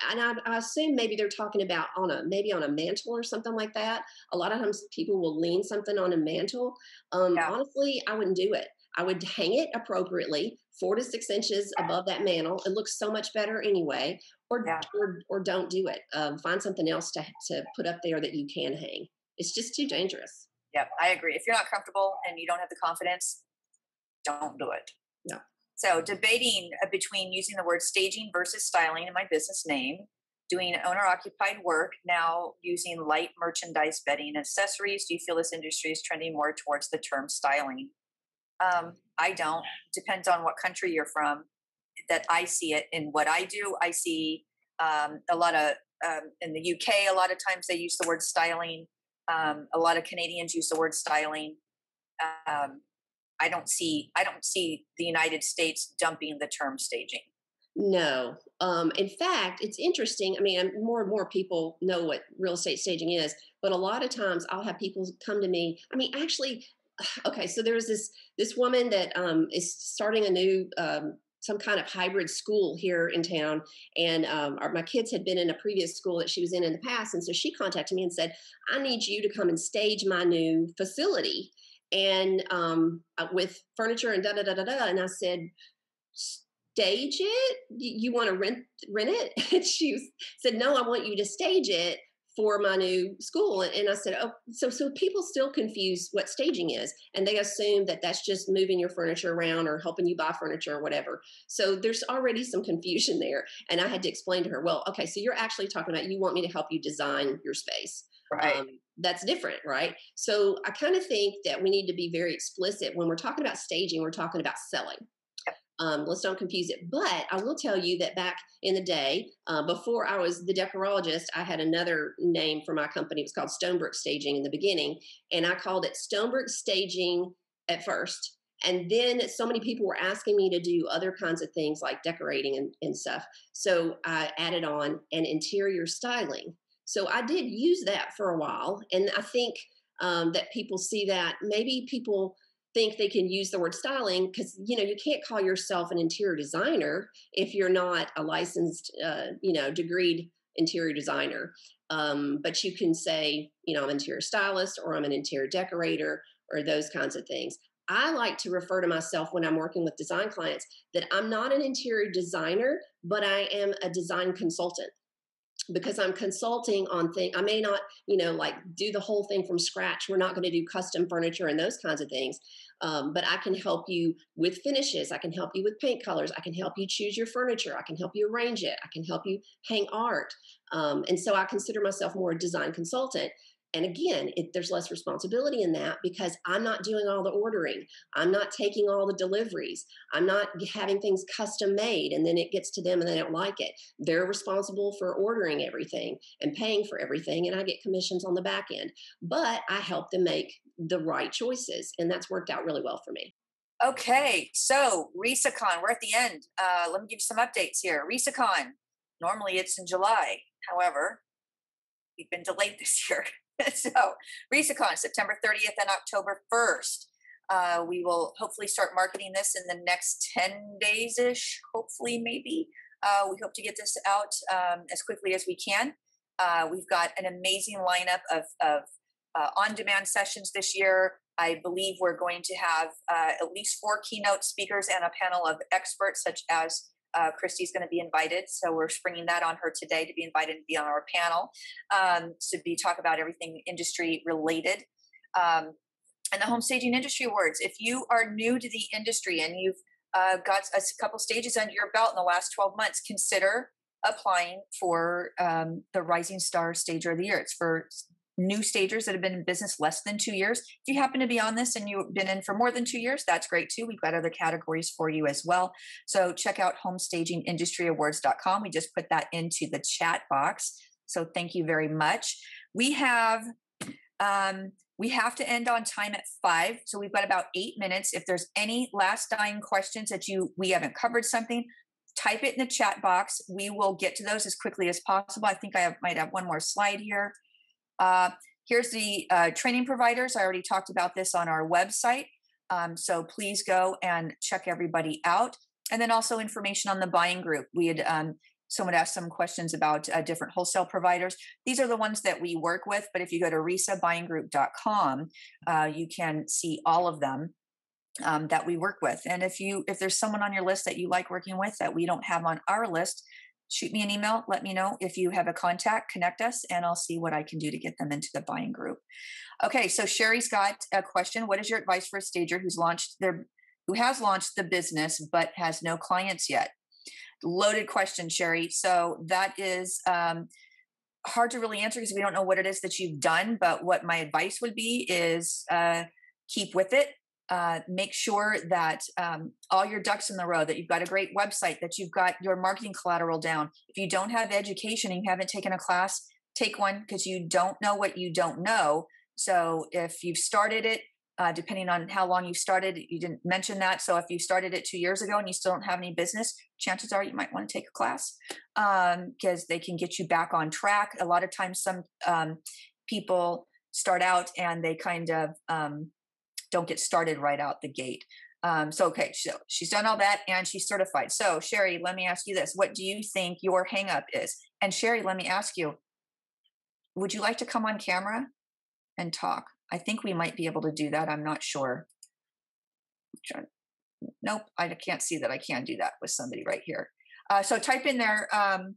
B: and I assume maybe they're talking about maybe on a mantle or something like that. A lot of times people will lean something on a mantle. Honestly, I wouldn't do it. I would hang it appropriately, 4 to 6 inches above that mantle. It looks so much better anyway. Or don't do it. Find something else to put up there that you can hang. It's just too dangerous.
A: Yep, I agree. If you're not comfortable and you don't have the confidence, don't do it.
B: Yeah.
A: So debating between using the word staging versus styling in my business name, doing owner-occupied work, now using light merchandise, bedding, and accessories. Do you feel this industry is trending more towards the term styling? I don't. Depends on what country you're from. That I see it in what I do. I see a lot of in the UK. A lot of times they use the word styling. A lot of Canadians use the word styling. I don't see the United States dumping the term staging.
B: No. In fact, it's interesting. I mean, more and more people know what real estate staging is, but a lot of times I'll have people come to me. I mean, actually, okay. So there's this woman that is starting a new some kind of hybrid school here in town, and my kids had been in a previous school that she was in the past, and so she contacted me and said, "I need you to come and stage my new facility." And with furniture and da da da da da. And I said, stage it? You want to rent it? And said, no, I want you to stage it for my new school. And I said, oh, so people still confuse what staging is, and they assume that that's just moving your furniture around or helping you buy furniture or whatever. So there's already some confusion there. And I had to explain to her, well, okay, so you're actually talking about you want me to help you design your space.
A: Right.
B: That's different, right? So I kind of think that we need to be very explicit when we're talking about staging. We're talking about selling. Let's don't confuse it. But I will tell you that back in the day, before I was the Decorologist, I had another name for my company. It was called Stonebrook Staging in the beginning. And I called it Stonebrook Staging at first. And then so many people were asking me to do other kinds of things like decorating and stuff. So I added on an interior styling. So I did use that for a while. And I think that people see that maybe people think they can use the word styling because, you can't call yourself an interior designer if you're not a licensed, degreed interior designer. But you can say, I'm an interior stylist, or I'm an interior decorator, or those kinds of things. I like to refer to myself when I'm working with design clients that I'm not an interior designer, but I am a design consultant. Because I'm consulting on things. I may not, like do the whole thing from scratch. We're not going to do custom furniture and those kinds of things. But I can help you with finishes. I can help you with paint colors. I can help you choose your furniture. I can help you arrange it. I can help you hang art. And so I consider myself more a design consultant. And again, there's less responsibility in that because I'm not doing all the ordering. I'm not taking all the deliveries. I'm not having things custom made and then it gets to them and they don't like it. They're responsible for ordering everything and paying for everything, and I get commissions on the back end. But I help them make the right choices, and that's worked out really well for me.
A: Okay, so RESACon, we're at the end. Let me give you some updates here. RESACon, normally it's in July. However, we've been delayed this year. So RESACon, September 30th and October 1st. We will hopefully start marketing this in the next 10 days-ish, hopefully, maybe. We hope to get this out as quickly as we can. We've got an amazing lineup of on-demand sessions this year. I believe we're going to have at least 4 keynote speakers and a panel of experts, such as Christy's going to be invited. So we're springing that on her today to be invited to be on our panel, to talk about everything industry related. And the Home Staging Industry Awards. If you are new to the industry and you've got a couple stages under your belt in the last 12 months, consider applying for the Rising Star Stager of the Year. It's for new stagers that have been in business less than 2 years. If you happen to be on this and you've been in for more than 2 years, that's great too. We've got other categories for you as well. So check out homestagingindustry.com. We just put that into the chat box. So thank you very much. We have to end on time at 5. So we've got about 8 minutes. If there's any last dying questions that we haven't covered something, type it in the chat box. We will get to those as quickly as possible. I think might have one more slide here. Here's the training providers. I already talked about this on our website. So please go and check everybody out. And then also information on the buying group. We had someone asked some questions about different wholesale providers. These are the ones that we work with. But if you go to resabuyinggroup.com, you can see all of them that we work with. And if there's someone on your list that you like working with that we don't have on our list, shoot me an email. Let me know if you have a contact, connect us, and I'll see what I can do to get them into the buying group. Okay, so Sherry's got a question. What is your advice for a stager who has launched the business but has no clients yet? Loaded question, Sherry. So that is hard to really answer because we don't know what it is that you've done. But what my advice would be is keep with it. Make sure that all your ducks in the row, that you've got a great website, that you've got your marketing collateral down. If you don't have education and you haven't taken a class, take one, because you don't know what you don't know. So if you've started it, depending on how long you started. You didn't mention that. So if you started it 2 years ago and you still don't have any business, chances are you might want to take a class, because they can get you back on track. A lot of times some people start out and they kind of don't get started right out the gate. Okay, so she's done all that and she's certified. So Sherry, let me ask you this. What do you think your hang up is? And Sherry, let me ask you, would you like to come on camera and talk? I think we might be able to do that. I'm not sure. Nope, I can't see that I can do that with somebody right here. So type in there, hang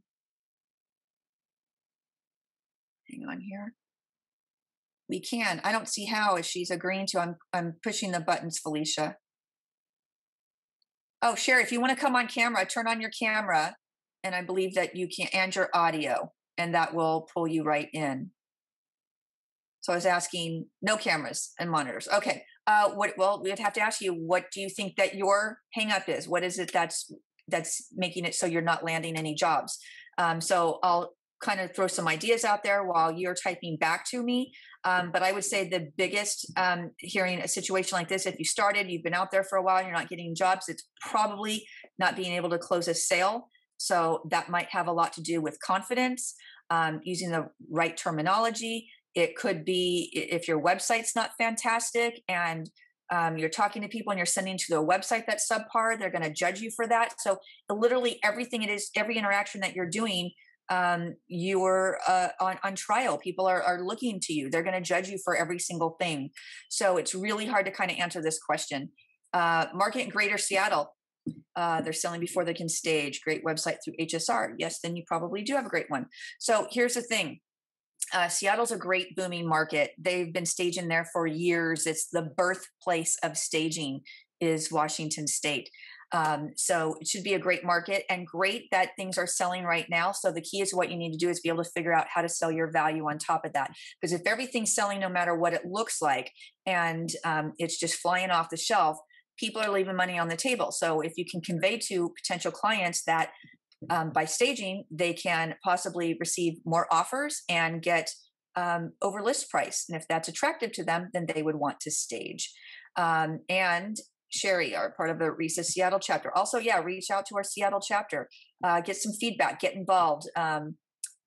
A: on here. We can. I don't see how, if she's agreeing to. I'm pushing the buttons, Felicia. Oh, Sherry, if you want to come on camera, turn on your camera, and I believe that you can, and your audio, and that will pull you right in. So I was asking, no cameras and monitors. Okay. Well, we'd have to ask you, what do you think that your hang up is? What is it that's making it so you're not landing any jobs? So I'll kind of throw some ideas out there while you're typing back to me. But I would say the biggest, hearing a situation like this, if you started, you've been out there for a while, you're not getting jobs, it's probably not being able to close a sale. So that might have a lot to do with confidence, using the right terminology. It could be if your website's not fantastic and you're talking to people and you're sending to their website that's subpar, they're going to judge you for that. So literally everything it is, every interaction that you're doing, you're on trial. People are looking to you. They're going to judge you for every single thing. So it's really hard to kind of answer this question. Market in Greater Seattle. They're selling before they can stage. Great website through HSR. Yes, then you probably do have a great one. So here's the thing. Seattle's a great booming market. They've been staging there for years. It's the birthplace of staging is Washington State. So it should be a great market, and great that things are selling right now. So the key is what you need to do is be able to figure out how to sell your value on top of that. Because if everything's selling no matter what it looks like, and it's just flying off the shelf, people are leaving money on the table. So if you can convey to potential clients that by staging, they can possibly receive more offers and get over list price. And if that's attractive to them, then they would want to stage. And Sherry are part of the RESA Seattle chapter. Also, yeah, reach out to our Seattle chapter, get some feedback, get involved.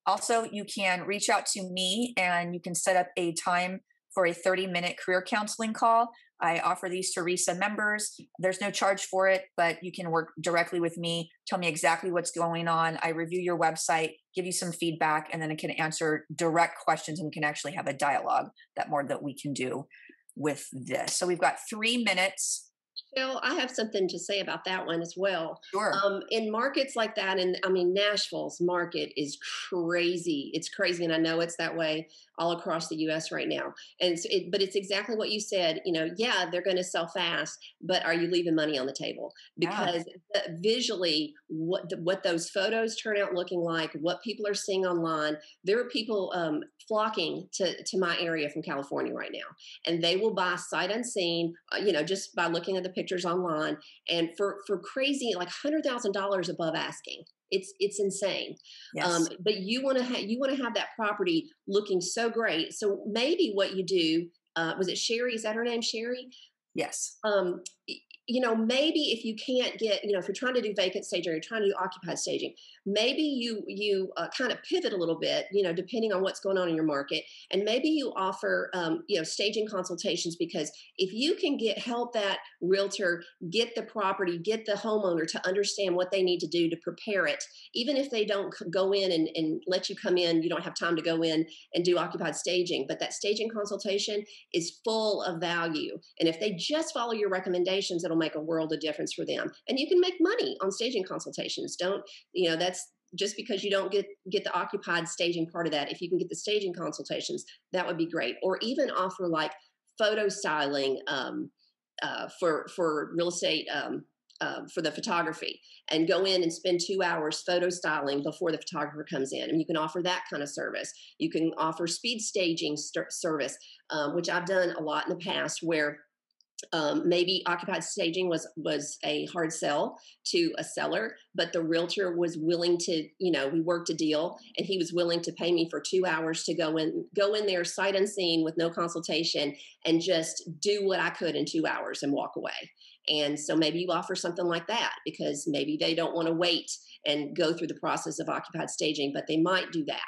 A: Also, you can reach out to me and you can set up a time for a 30-minute career counseling call. I offer these to RESA members. There's no charge for it, but you can work directly with me, tell me exactly what's going on. I review your website, give you some feedback, and then I can answer direct questions, and we can actually have a dialogue that we can do with this. So we've got 3 minutes.
B: Phil, I have something to say about that one as well.
A: Sure.
B: In markets like that, and I mean, Nashville's market is crazy. It's crazy. And I know it's that way all across the U.S. right now. And but it's exactly what you said. Yeah, they're going to sell fast, but are you leaving money on the table? Because visually, what those photos turn out looking like, what people are seeing online, there are people flocking to my area from California right now, and they will buy sight unseen, just by looking at the pictures online, and for crazy, like $100,000 above asking. It's insane.
A: Yes.
B: But you want to have that property looking so great. So maybe what you do, was it Sherry? Is that her name, Sherry?
A: Yes.
B: Maybe if you can't get, if you're trying to do vacant staging or you're trying to do occupied staging, maybe you kind of pivot a little bit, depending on what's going on in your market. And maybe you offer, staging consultations, because if you can help that realtor get the property, get the homeowner to understand what they need to do to prepare it, even if they don't go in and let you come in, you don't have time to go in and do occupied staging, but that staging consultation is full of value. And if they just follow your recommendations, it'll make a world of difference for them. And you can make money on staging consultations. That's just because you don't get the occupied staging part of that. If you can get the staging consultations, that would be great. Or even offer like photo styling for real estate, for the photography, and go in and spend 2 hours photo styling before the photographer comes in. And you can offer that kind of service. You can offer speed staging service, which I've done a lot in the past, where Maybe occupied staging was a hard sell to a seller, but the realtor was willing to, we worked a deal, and he was willing to pay me for 2 hours to go in there sight unseen with no consultation and just do what I could in 2 hours and walk away. And so maybe you offer something like that, because maybe they don't want to wait and go through the process of occupied staging, but they might do that.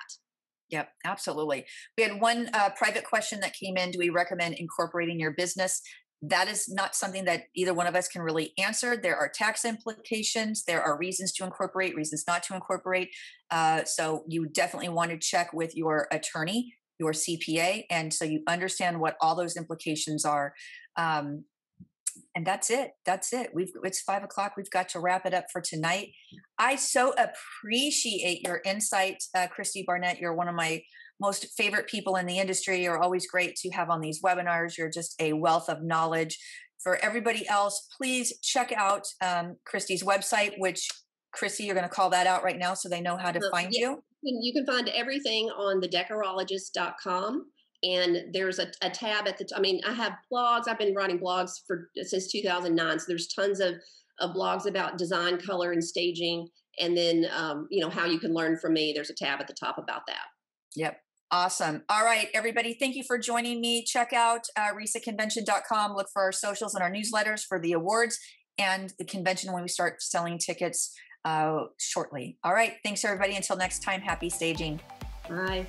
A: Yep, absolutely. We had one private question that came in. Do we recommend incorporating your business? That is not something that either one of us can really answer. There are tax implications. There are reasons to incorporate, reasons not to incorporate. So you definitely want to check with your attorney, your CPA, and so you understand what all those implications are. And that's it. That's it. It's 5 o'clock. We've got to wrap it up for tonight. I so appreciate your insight, Christy Barnett. You're one of my most favorite people in the industry. You're always great to have on these webinars. You're just a wealth of knowledge. For everybody else, please check out Christy's website, which, Christy, you're going to call that out right now so they know how to find you.
B: You can find everything on the Decorologist.com. And there's a tab at I have blogs. I've been writing blogs since 2009. So there's tons of blogs about design, color, and staging. And then, how you can learn from me. There's a tab at the top about that.
A: Yep. Awesome. All right, everybody. Thank you for joining me. Check out RESAconvention.com. Look for our socials and our newsletters for the awards and the convention when we start selling tickets shortly. All right. Thanks, everybody. Until next time, happy staging.
B: Bye.